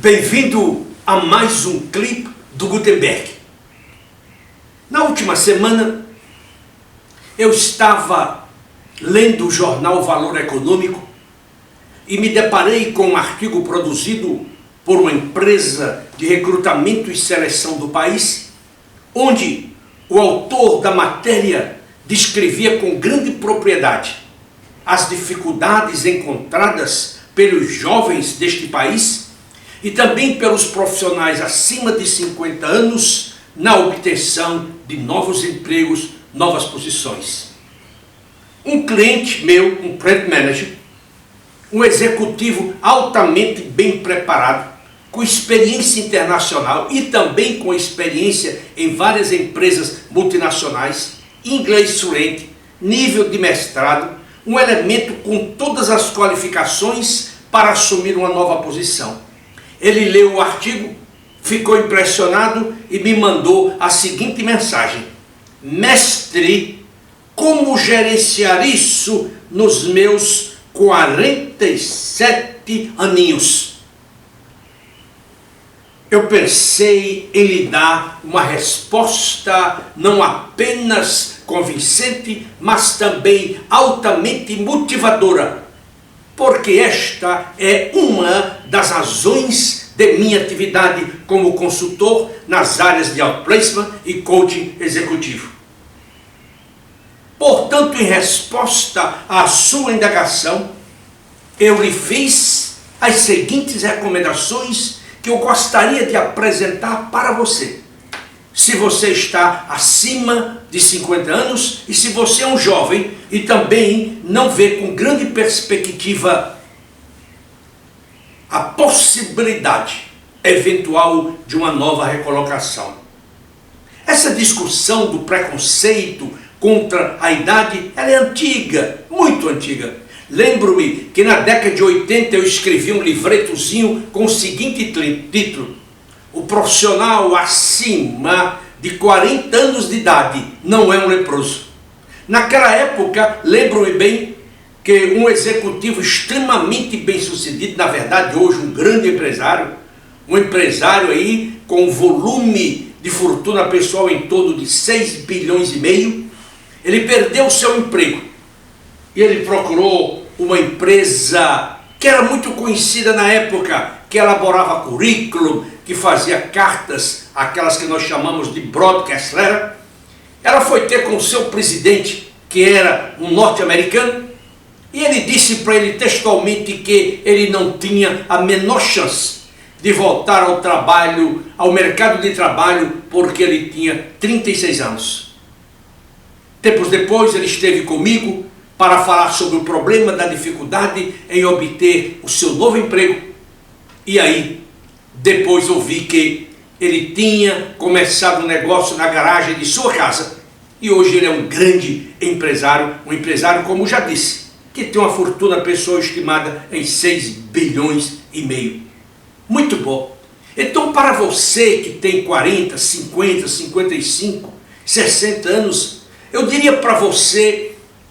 Bem-vindo a mais um clipe do Gutenberg. Na última semana, eu estava lendo o jornal Valor Econômico e me deparei com um artigo produzido por uma empresa de recrutamento e seleção do país, onde o autor da matéria descrevia com grande propriedade as dificuldades encontradas pelos jovens deste país e também pelos profissionais acima de 50 anos na obtenção de novos empregos, novas posições. Um cliente meu, um plant manager, um executivo altamente bem preparado, com experiência internacional e também com experiência em várias empresas multinacionais, inglês fluente, nível de mestrado, um elemento com todas as qualificações para assumir uma nova posição. Ele leu o artigo, ficou impressionado e me mandou a seguinte mensagem: mestre, como gerenciar isso nos meus 47 aninhos? Eu pensei em lhe dar uma resposta não apenas convincente, mas também altamente motivadora, porque esta é uma das razões de minha atividade como consultor nas áreas de outplacement e coaching executivo. Portanto, em resposta à sua indagação, eu lhe fiz as seguintes recomendações que eu gostaria de apresentar para você. Se você está acima de 50 anos e se você é um jovem e também não vê com grande perspectiva a possibilidade eventual de uma nova recolocação. Essa discussão do preconceito contra a idade, ela é antiga, muito antiga. Lembro-me que na década de 80 eu escrevi um livretozinho com o seguinte título: o profissional acima de 40 anos de idade não é um leproso. Naquela época, lembro-me bem que um executivo extremamente bem sucedido, na verdade hoje um grande empresário, um empresário aí com um volume de fortuna pessoal em torno de 6 bilhões e meio, ele perdeu o seu emprego e ele procurou uma empresa que era muito conhecida na época, que elaborava currículo, que fazia cartas, aquelas que nós chamamos de broadcast letter. Ela foi ter com o seu presidente, que era um norte-americano, e ele disse para ele textualmente que ele não tinha a menor chance de voltar ao trabalho, ao mercado de trabalho, porque ele tinha 36 anos. Tempos depois ele esteve comigo para falar sobre o problema da dificuldade em obter o seu novo emprego. E aí, depois ouvi que ele tinha começado um negócio na garagem de sua casa e hoje ele é um grande empresário, um empresário, como já disse, que tem uma fortuna pessoal estimada em 6 bilhões e meio. Muito bom. Então, para você que tem 40, 50, 55, 60 anos, eu diria para você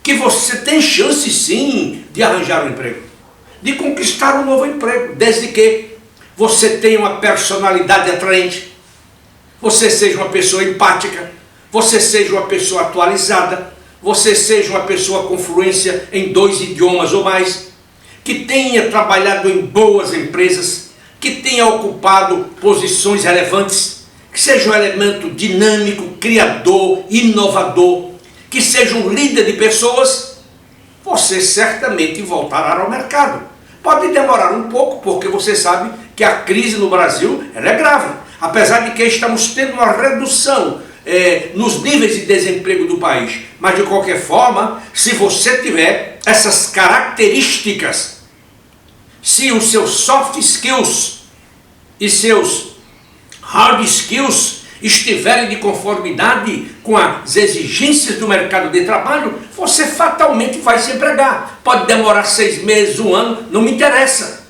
que você tem chance sim de arranjar um emprego, de conquistar um novo emprego, desde que você tenha uma personalidade atraente, você seja uma pessoa empática, você seja uma pessoa atualizada, você seja uma pessoa com fluência em 2 idiomas ou mais, que tenha trabalhado em boas empresas, que tenha ocupado posições relevantes, que seja um elemento dinâmico, criador, inovador, que seja um líder de pessoas, você certamente voltará ao mercado. Pode demorar um pouco, porque você sabe que a crise no Brasil ela é grave. Apesar de que estamos tendo uma redução nos níveis de desemprego do país. Mas de qualquer forma, se você tiver essas características, se os seus soft skills e seus hard skills estiverem de conformidade com as exigências do mercado de trabalho, você fatalmente vai se empregar. Pode demorar 6 meses, 1 ano, não me interessa.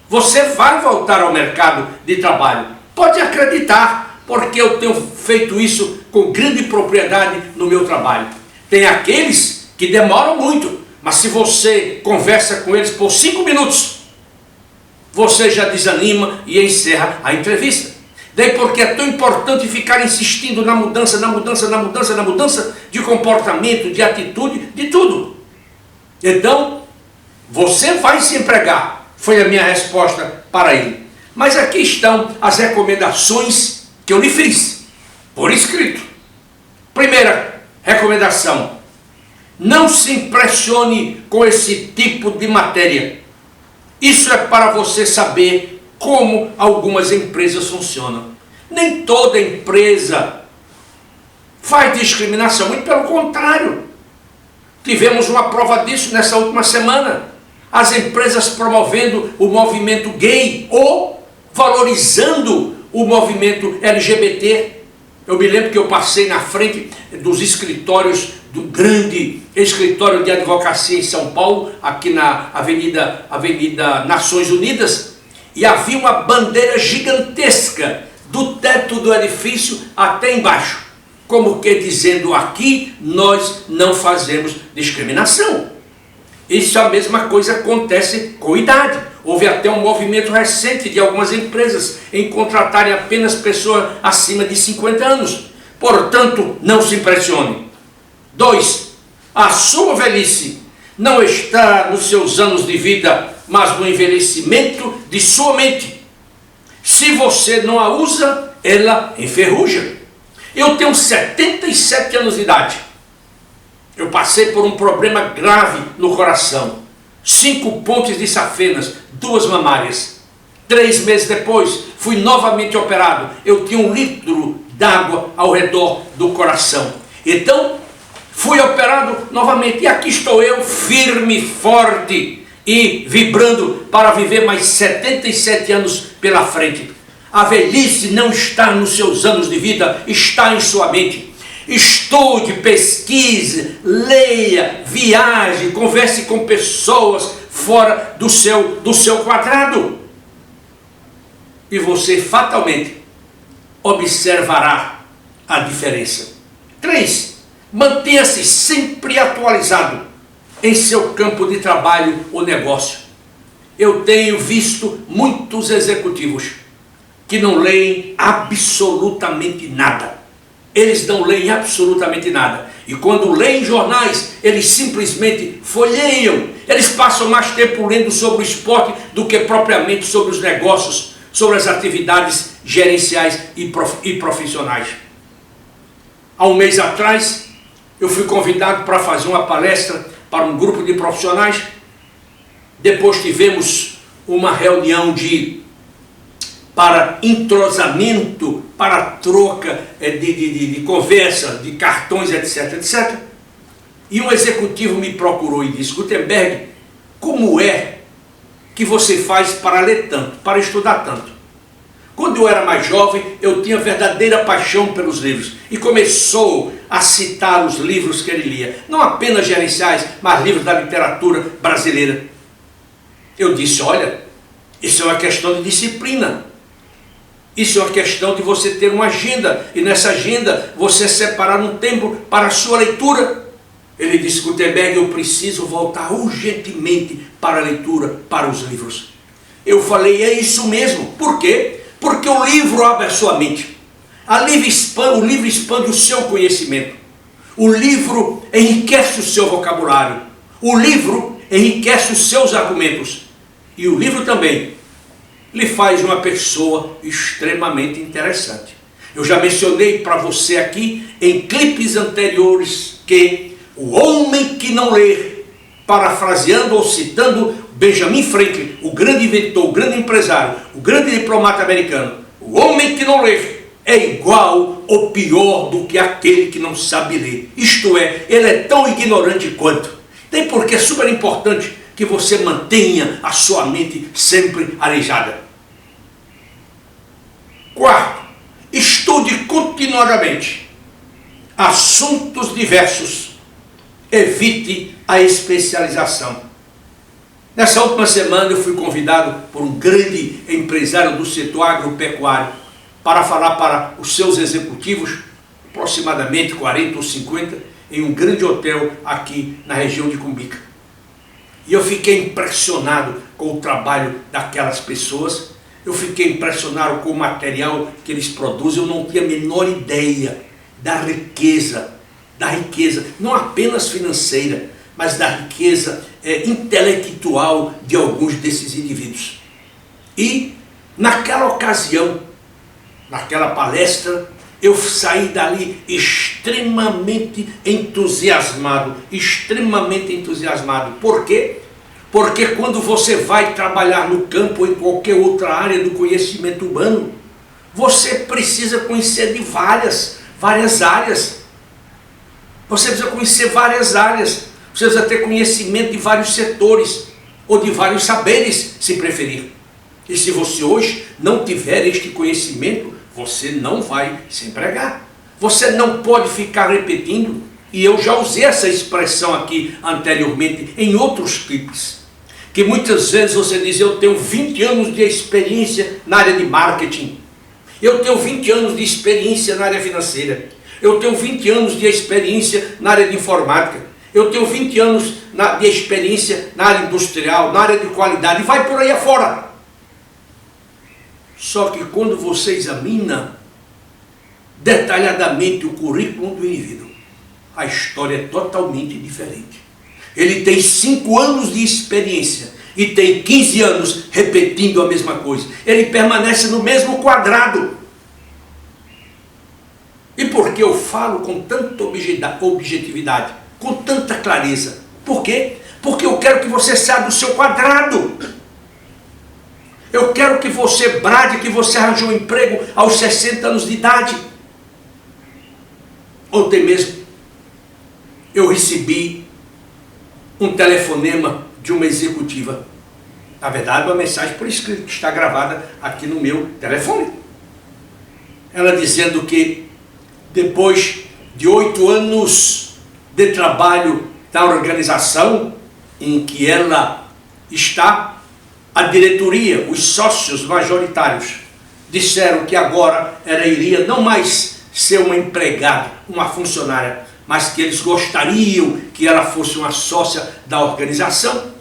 Você vai voltar ao mercado de trabalho. Pode acreditar, porque eu tenho feito isso com grande propriedade no meu trabalho. Tem aqueles que demoram muito, mas se você conversa com eles por 5 minutos, você já desanima e encerra a entrevista. Daí porque é tão importante ficar insistindo na mudança, na mudança, na mudança, na mudança de comportamento, de atitude, de tudo. Então, você vai se empregar, foi a minha resposta para ele. Mas aqui estão as recomendações que eu lhe fiz, por escrito. Primeira recomendação: não se impressione com esse tipo de matéria. Isso é para você saber como algumas empresas funcionam. Nem toda empresa faz discriminação, muito pelo contrário. Tivemos uma prova disso nessa última semana. As empresas promovendo o movimento gay ou valorizando o movimento LGBT. Eu me lembro que eu passei na frente dos escritórios do grande escritório de advocacia em São Paulo, aqui na Avenida Nações Unidas, e havia uma bandeira gigantesca do teto do edifício até embaixo, como que dizendo: aqui nós não fazemos discriminação. Isso a mesma coisa acontece com idade. Houve até um movimento recente de algumas empresas em contratarem apenas pessoas acima de 50 anos. Portanto, não se impressione. 2. A sua velhice não está nos seus anos de vida, mas no envelhecimento de sua mente. Se você não a usa, ela enferruja. Eu tenho 77 anos de idade. Eu passei por um problema grave no coração. 5 pontes de safenas, 2 mamárias. 3 meses depois, fui novamente operado. Eu tinha 1 litro d'água ao redor do coração. Então, fui operado novamente. E aqui estou eu, firme, forte e vibrando para viver mais 77 anos pela frente. A velhice não está nos seus anos de vida, está em sua mente. Estude, pesquise, leia, viaje, converse com pessoas fora do seu quadrado. E você fatalmente observará a diferença. 3. Mantenha-se sempre atualizado em seu campo de trabalho ou negócio. Eu tenho visto muitos executivos que não leem absolutamente nada. Eles não leem absolutamente nada. E quando leem jornais, eles simplesmente folheiam. Eles passam mais tempo lendo sobre o esporte do que propriamente sobre os negócios, sobre as atividades gerenciais e profissionais. Há um mês atrás, eu fui convidado para fazer uma palestra para um grupo de profissionais. Depois tivemos uma reunião para entrosamento, para troca de conversa, de cartões, etc, etc. E um executivo me procurou e disse: Gutenberg, como é que você faz para ler tanto, para estudar tanto? Quando eu era mais jovem, eu tinha verdadeira paixão pelos livros. E começou a citar os livros que ele lia. Não apenas gerenciais, mas livros da literatura brasileira. Eu disse: olha, isso é uma questão de disciplina. Isso é uma questão de você ter uma agenda, e nessa agenda você separar um tempo para a sua leitura. Ele disse: Gutenberg, eu preciso voltar urgentemente para a leitura, para os livros. Eu falei: é isso mesmo. Por quê? Porque o livro abre a sua mente. O livro expande o seu conhecimento. O livro enriquece o seu vocabulário. O livro enriquece os seus argumentos. E o livro também lhe faz uma pessoa extremamente interessante. Eu já mencionei para você aqui em clipes anteriores que o homem que não lê, parafraseando ou citando Benjamin Franklin, o grande inventor, o grande empresário, o grande diplomata americano, o homem que não lê é igual ou pior do que aquele que não sabe ler. Isto é, ele é tão ignorante quanto. Tem porque é super importante que você mantenha a sua mente sempre arejada. 4. Estude continuadamente assuntos diversos. Evite a especialização. Nessa última semana eu fui convidado por um grande empresário do setor agropecuário para falar para os seus executivos, aproximadamente 40 ou 50, em um grande hotel aqui na região de Cumbica. E eu fiquei impressionado com o trabalho daquelas pessoas. Eu fiquei impressionado com o material que eles produzem. Eu não tinha a menor ideia da riqueza, não apenas financeira, mas da riqueza intelectual de alguns desses indivíduos. E naquela ocasião, naquela palestra, eu saí dali extremamente entusiasmado. Por quê? Porque quando você vai trabalhar no campo ou em qualquer outra área do conhecimento humano, você precisa conhecer de várias áreas. Você precisa conhecer várias áreas. Você precisa ter conhecimento de vários setores, ou de vários saberes, se preferir. E se você hoje não tiver este conhecimento, você não vai se empregar. Você não pode ficar repetindo, e eu já usei essa expressão aqui anteriormente em outros clipes, que muitas vezes você diz: eu tenho 20 anos de experiência na área de marketing, eu tenho 20 anos de experiência na área financeira, eu tenho 20 anos de experiência na área de informática, eu tenho 20 anos de experiência na área industrial, na área de qualidade, e vai por aí afora. Só que quando você examina detalhadamente o currículo do indivíduo, a história é totalmente diferente. Ele tem 5 anos de experiência e tem 15 anos repetindo a mesma coisa. Ele permanece no mesmo quadrado. E por que eu falo com tanta objetividade, com tanta clareza? Por quê? Porque eu quero que você saia do seu quadrado. Eu quero que você brade que você arranjou um emprego aos 60 anos de idade. Ontem mesmo eu recebi um telefonema de uma executiva. Na verdade, uma mensagem por escrito que está gravada aqui no meu telefone. Ela dizendo que depois de 8 anos de trabalho na organização em que ela está, a diretoria, os sócios majoritários, disseram que agora ela iria não mais ser uma empregada, uma funcionária, mas que eles gostariam que ela fosse uma sócia da organização.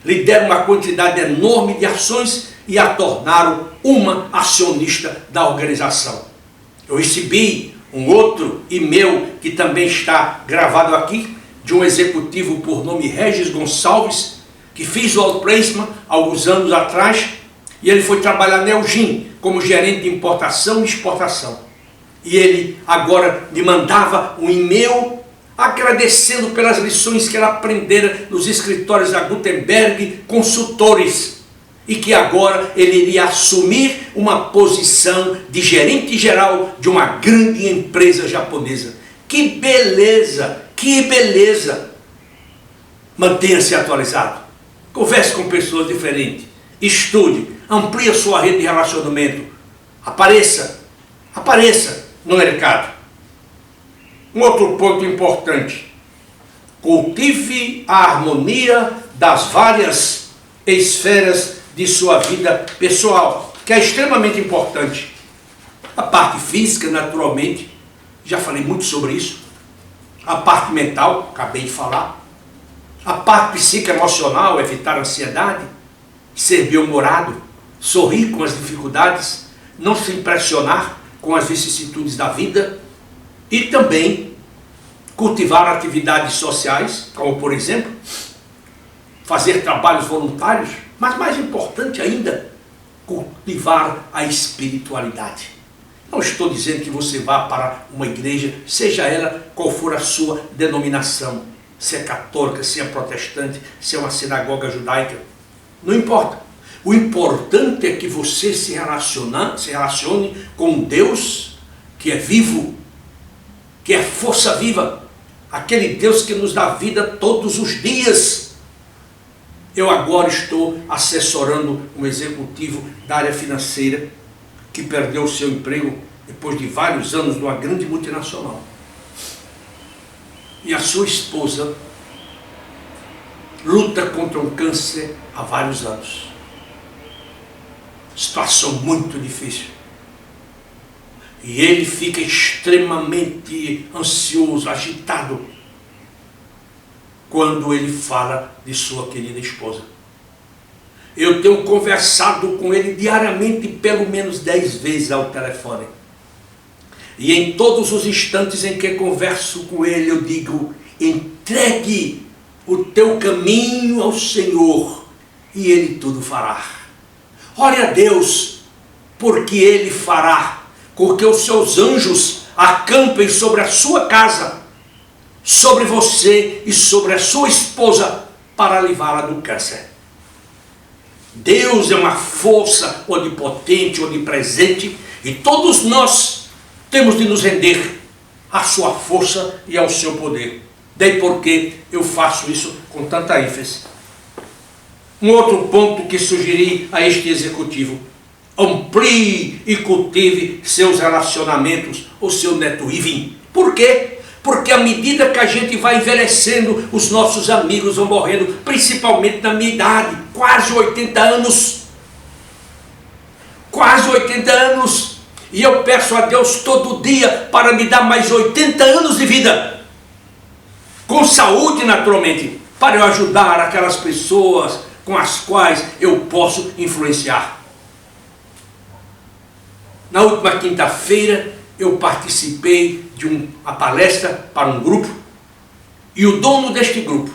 Lhe deram uma quantidade enorme de ações e a tornaram uma acionista da organização. Eu recebi um outro e-mail que também está gravado aqui, de um executivo por nome Regis Gonçalves, que fiz o outplacement alguns anos atrás, e ele foi trabalhar na Elgin como gerente de importação e exportação. E ele agora me mandava um e-mail agradecendo pelas lições que ele aprendera nos escritórios da Gutenberg Consultores, e que agora ele iria assumir uma posição de gerente geral de uma grande empresa japonesa. Que beleza! Que beleza! Mantenha-se atualizado. Converse com pessoas diferentes. Estude. Amplie a sua rede de relacionamento. Apareça no mercado. Um outro ponto importante. Cultive a harmonia das várias esferas de sua vida pessoal, que é extremamente importante. A parte física, naturalmente, já falei muito sobre isso. A parte mental, acabei de falar. A parte psicoemocional, evitar a ansiedade, ser bem-humorado, sorrir com as dificuldades, não se impressionar com as vicissitudes da vida, e também cultivar atividades sociais, como por exemplo, fazer trabalhos voluntários, mas mais importante ainda, cultivar a espiritualidade. Não estou dizendo que você vá para uma igreja, seja ela qual for a sua denominação, se é católica, se é protestante, se é uma sinagoga judaica, não importa. O importante é que você se relacione com Deus que é vivo, que é força viva, aquele Deus que nos dá vida todos os dias. Eu agora estou assessorando um executivo da área financeira que perdeu o seu emprego depois de vários anos numa grande multinacional. E a sua esposa luta contra um câncer há vários anos. Situação muito difícil. E ele fica extremamente ansioso, agitado, quando ele fala de sua querida esposa. Eu tenho conversado com ele diariamente, pelo menos 10 vezes ao telefone. E em todos os instantes em que converso com ele, eu digo: entregue o teu caminho ao Senhor e Ele tudo fará. Ore a Deus, porque Ele fará, porque os seus anjos acampem sobre a sua casa, sobre você e sobre a sua esposa, para livrá-la do câncer. Deus é uma força onipotente, onipresente, e todos nós temos de nos render à sua força e ao seu poder. Daí porque eu faço isso com tanta ênfase. Um outro ponto que sugeri a este executivo: amplie e cultive seus relacionamentos, o seu networking. Por quê? Porque à medida que a gente vai envelhecendo, os nossos amigos vão morrendo, principalmente na minha idade, quase 80 anos. Quase 80 anos. E eu peço a Deus todo dia para me dar mais 80 anos de vida. Com saúde, naturalmente, para eu ajudar aquelas pessoas com as quais eu posso influenciar. Na última quinta-feira, eu participei de uma palestra para um grupo, e o dono deste grupo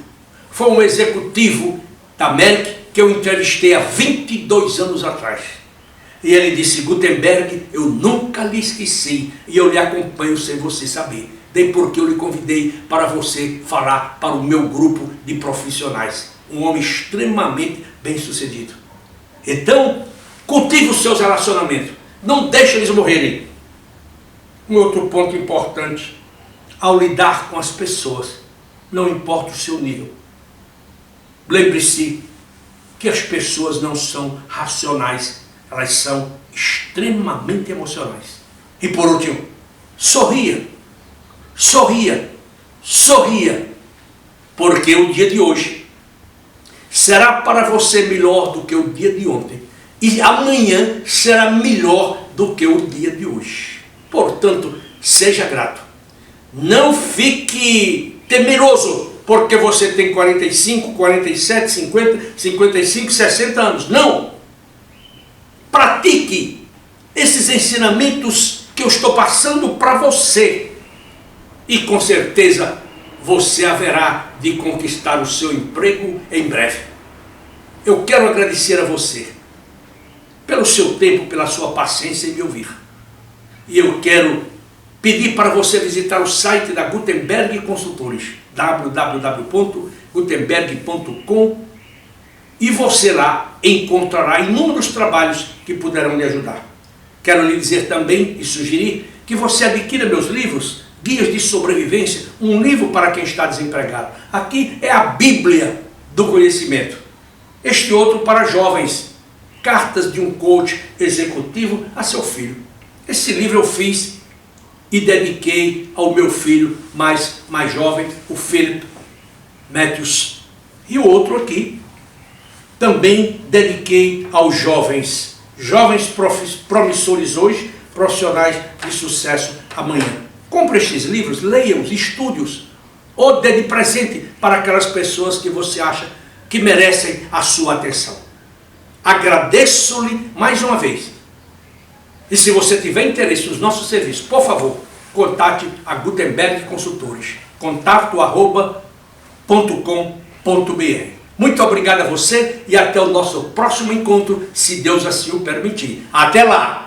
foi um executivo da Merck que eu entrevistei há 22 anos atrás. E ele disse: Gutenberg, eu nunca lhe esqueci e eu lhe acompanho sem você saber. Daí porque eu lhe convidei para você falar para o meu grupo de profissionais. Um homem extremamente bem-sucedido. Então, cultive os seus relacionamentos. Não deixe eles morrerem. Um outro ponto importante: ao lidar com as pessoas, não importa o seu nível, lembre-se que as pessoas não são racionais, elas são extremamente emocionais. E por último, sorria, sorria, sorria, porque o dia de hoje será para você melhor do que o dia de ontem, e amanhã será melhor do que o dia de hoje. Portanto, seja grato. Não fique temeroso porque você tem 45, 47, 50, 55, 60 anos. Não! Pratique esses ensinamentos que eu estou passando para você. E com certeza você haverá de conquistar o seu emprego em breve. Eu quero agradecer a você pelo seu tempo, pela sua paciência em me ouvir. E eu quero pedir para você visitar o site da Gutenberg Consultores, www.gutenberg.com, e você lá encontrará inúmeros trabalhos que poderão lhe ajudar. Quero lhe dizer também e sugerir que você adquira meus livros, Guias de Sobrevivência, um livro para quem está desempregado. Aqui é a Bíblia do conhecimento. Este outro para jovens, Cartas de um Coach Executivo a seu filho. Esse livro eu fiz e dediquei ao meu filho mais jovem, o Philip Matthews. E o outro aqui também dediquei aos jovens promissores hoje, profissionais de sucesso amanhã. Compre estes livros, leia-os, estude-os, ou dê de presente para aquelas pessoas que você acha que merecem a sua atenção. Agradeço-lhe mais uma vez. E se você tiver interesse nos nossos serviços, por favor, contate a Gutenberg Consultores. contato@.com.br. Muito obrigado a você e até o nosso próximo encontro, se Deus assim o permitir. Até lá!